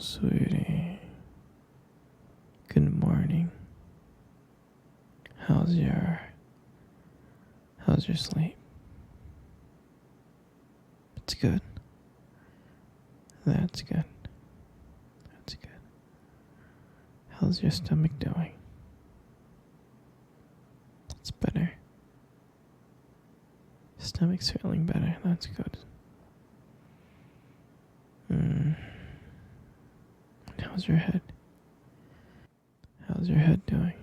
sweetie. Good morning. How's your how's your sleep? It's good. That's good. That's good. How's your stomach doing? It's better. Stomach's feeling better. That's good. How's your head? How's your head doing?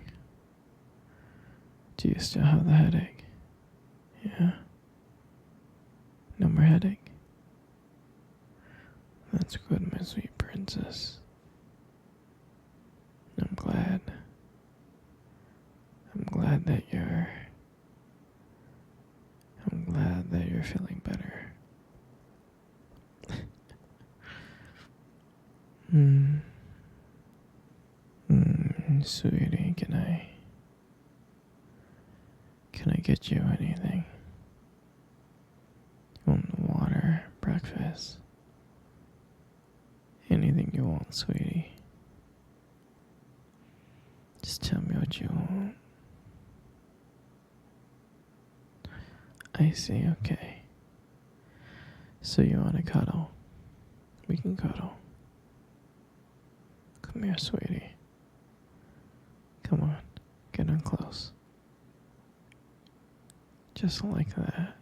Do you still have the headache? Yeah? No more headache? That's good, my sweet princess. I'm glad. I'm glad that you're feeling better. Sweetie, can I get you anything? You want water, breakfast? Anything you want, sweetie. Just tell me what you want. I see, okay. So you want to cuddle? We can cuddle. Come here, sweetie. Come on, get on close. Just like that.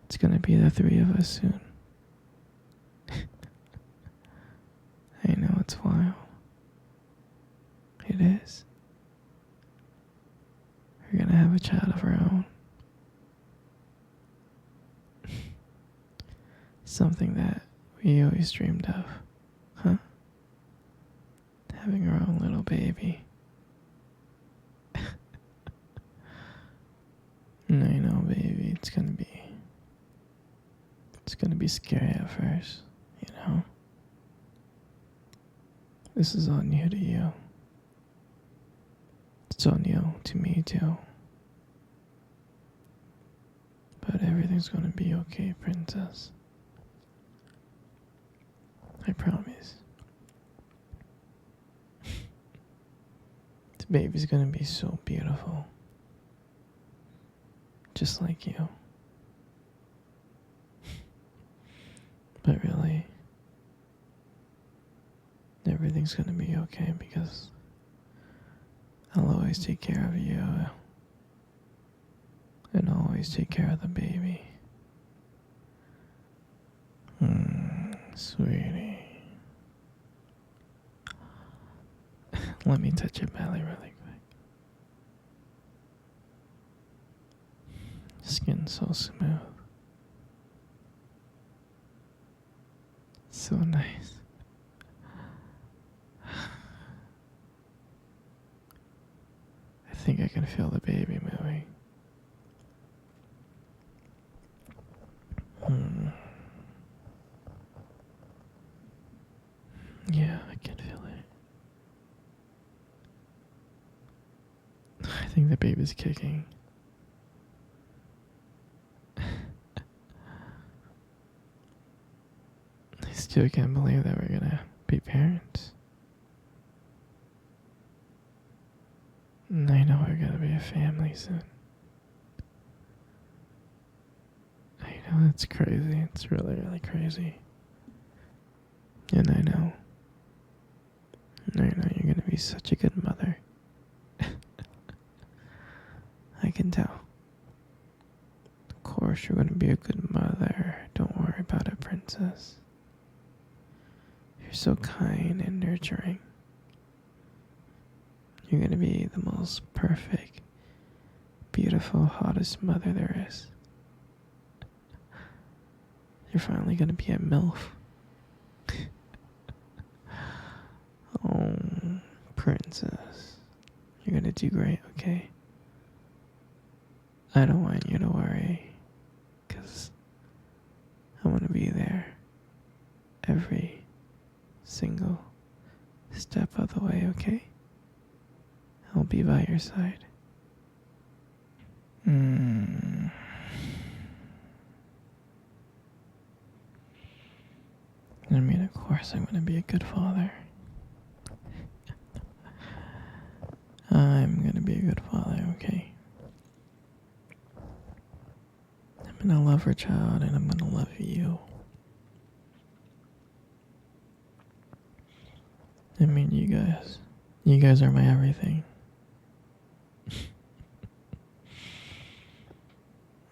It's gonna be the three of us soon. I know it's wild. It is. We're gonna have a child of our own. Something that we always dreamed of, huh? Having our own little baby. I know, baby, it's gonna be scary at first, you know? This is all new to you. It's all new to me, too. But everything's gonna be okay, princess. I promise. The baby's gonna be so beautiful. Just like you. But really, everything's gonna be okay because I'll always take care of you and always take care of the baby. Sweetie. Let me touch your belly really quick. Skin's so smooth. So nice. I think I can feel the baby moving. Yeah, I can feel it. I think the baby's kicking. I still can't believe that we're gonna be parents. And I know we're gonna be a family soon. I know, it's crazy. It's really, really crazy. And I know you're gonna be such a good mother. I can tell. Of course you're gonna be a good mother. Don't worry about it, princess. You're so kind and nurturing. You're gonna be the most perfect, beautiful, hottest mother there is. You're finally gonna be a MILF. Oh, princess. You're gonna do great, okay? I don't want you to worry, 'cause I want to be there every single step of the way, okay? I'll be by your side. Of course I'm gonna be a good father. I'm gonna be a good father, okay? I'm gonna love her child and I'm gonna love you. I mean, you guys are my everything.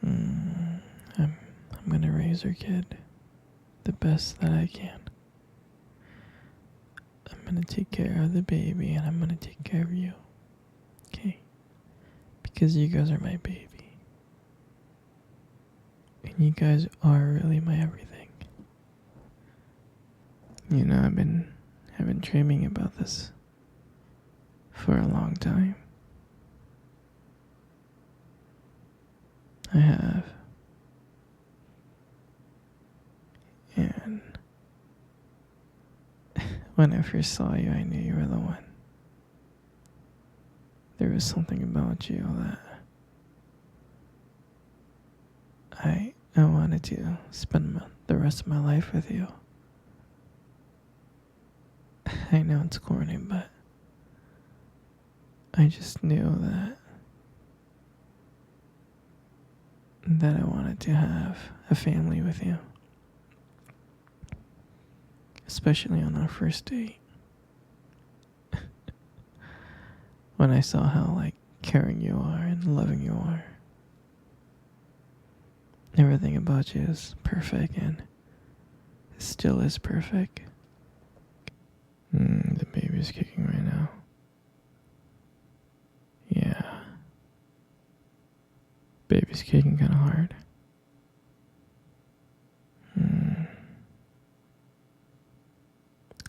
Mm, I'm gonna raise her kid the best that I can. I'm gonna take care of the baby and I'm gonna take care of you. Okay? Because you guys are my baby. And you guys are really my everything. You know, I've been dreaming about this for a long time. I have. And when I first saw you, I knew you were the one. There was something about you that I wanted to spend the rest of my life with you. I know it's corny, but I just knew that I wanted to have a family with you. Especially on our first date. When I saw how, like, caring you are and loving you are. Everything about you is perfect and it still is perfect. The baby's kicking right now. Yeah. Baby's kicking kind of hard.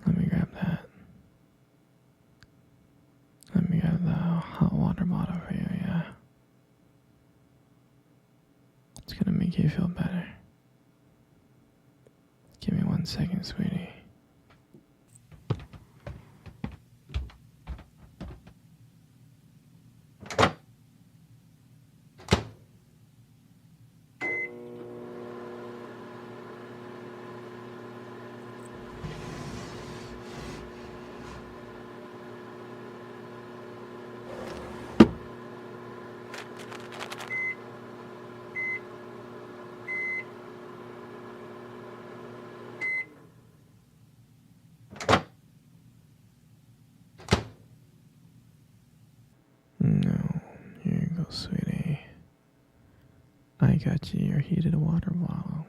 Let me grab that. Let me grab the hot water bottle for you, yeah. It's gonna make you feel better. Give me 1 second, sweetie. No, here you go, sweetie. I got you your heated water bottle.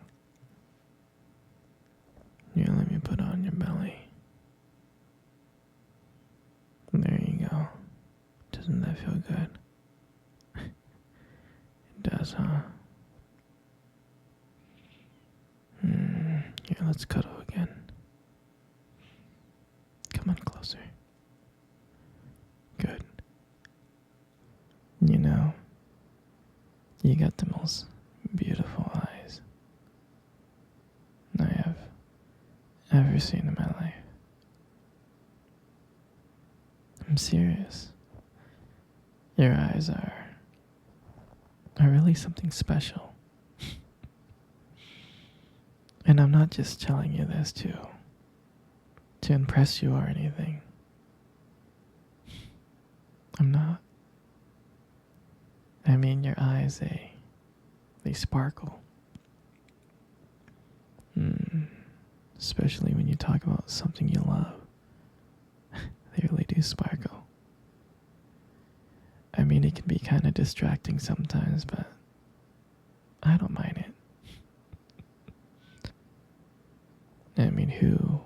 Here, let me put it on your belly. There you go. Doesn't that feel good? It does, huh? Here, let's cuddle again. Come on closer. Good. You know, you got the most beautiful eyes I have ever seen in my life. I'm serious. Your eyes are really something special. And I'm not just telling you this to impress you or anything. I'm not. I mean, your eyes, they sparkle. Especially when you talk about something you love. They really do sparkle. I mean, it can be kind of distracting sometimes, but I don't mind it. I mean, who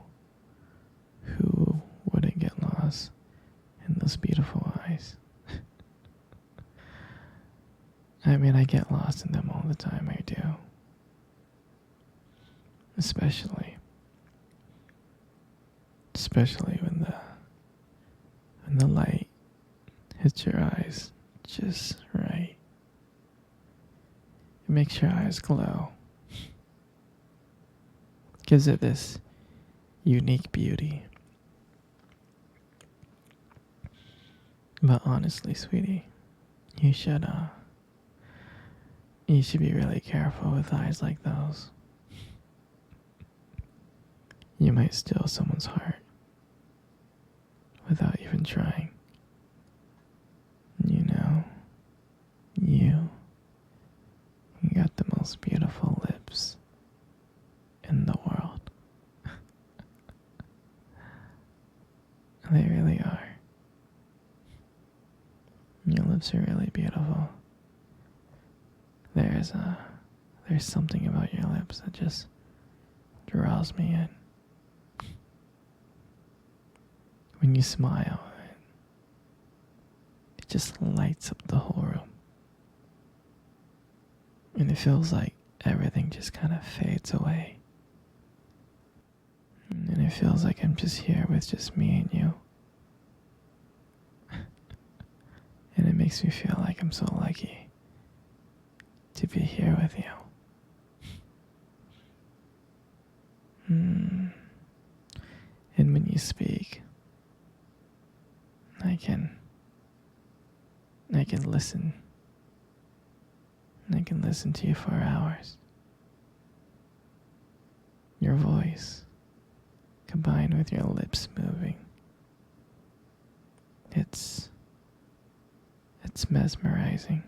wouldn't get lost in those beautiful eyes? I mean, I get lost in them all the time, I do. Especially when the light hits your eyes just right. It makes your eyes glow. Gives it this unique beauty. But honestly, sweetie, you should be really careful with eyes like those. You might steal someone's heart without even trying. You know, you got the most beautiful lips in the world. They really are. Your lips are really beautiful. There's something about your lips that just draws me in. When you smile, it just lights up the whole room. And it feels like everything just kind of fades away. And it feels like I'm just here with just me and you. And it makes me feel like I'm so lucky to be here with you. And when you speak, I can listen. I can listen to you for hours. Your voice, combined with your lips moving, it's mesmerizing.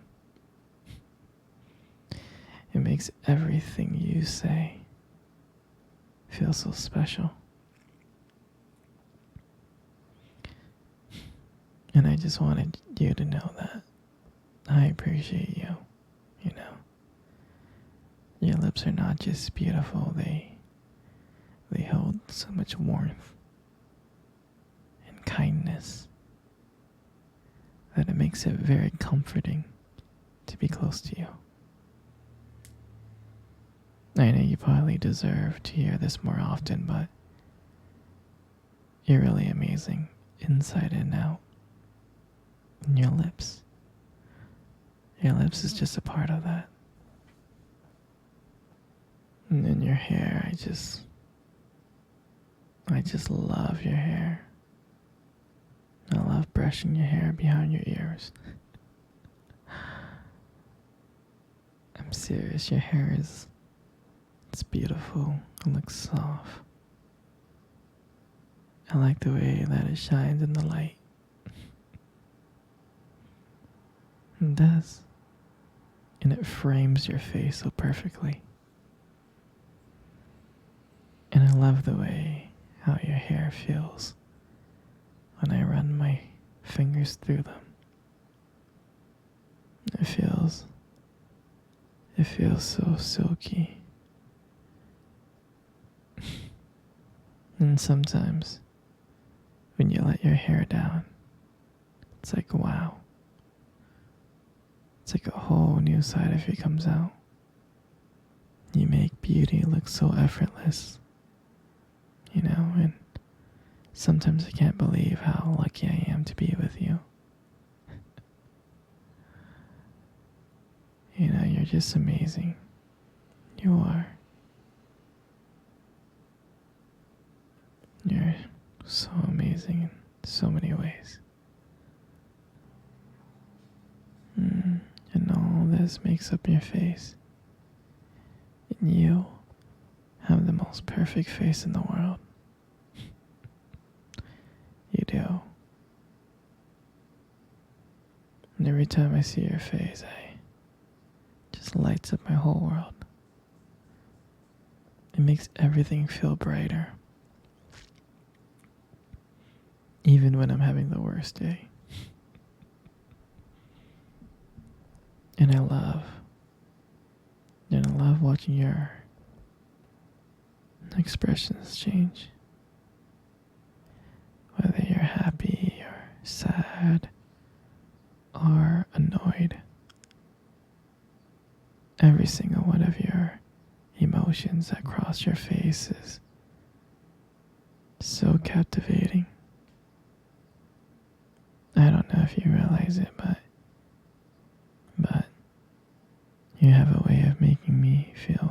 It makes everything you say feel so special. And I just wanted you to know that I appreciate you, you know. Your lips are not just beautiful, they hold so much warmth and kindness that it makes it very comforting to be close to you. I know you probably deserve to hear this more often, but you're really amazing inside and out. And your lips is just a part of that. And then your hair, I just love your hair. I love brushing your hair behind your ears. I'm serious, your hair it's beautiful. It looks soft. I like the way that it shines in the light. It does. And it frames your face so perfectly. And I love the way how your hair feels when I run my fingers through them. It feels so silky. And sometimes when you let your hair down, it's like, wow. It's like a whole new side of you comes out. You make beauty look so effortless, you know, and sometimes I can't believe how lucky I am to be with you. You know, you're just amazing. You are. You're so amazing in so many ways. And all this makes up your face. And you have the most perfect face in the world. You do. And every time I see your face, it just lights up my whole world. It makes everything feel brighter. Even when I'm having the worst day. And I love watching your expressions change. Whether you're happy or sad or annoyed. Every single one of your emotions that cross your face is so captivating. I don't know if you realize it, but you have a way of making me feel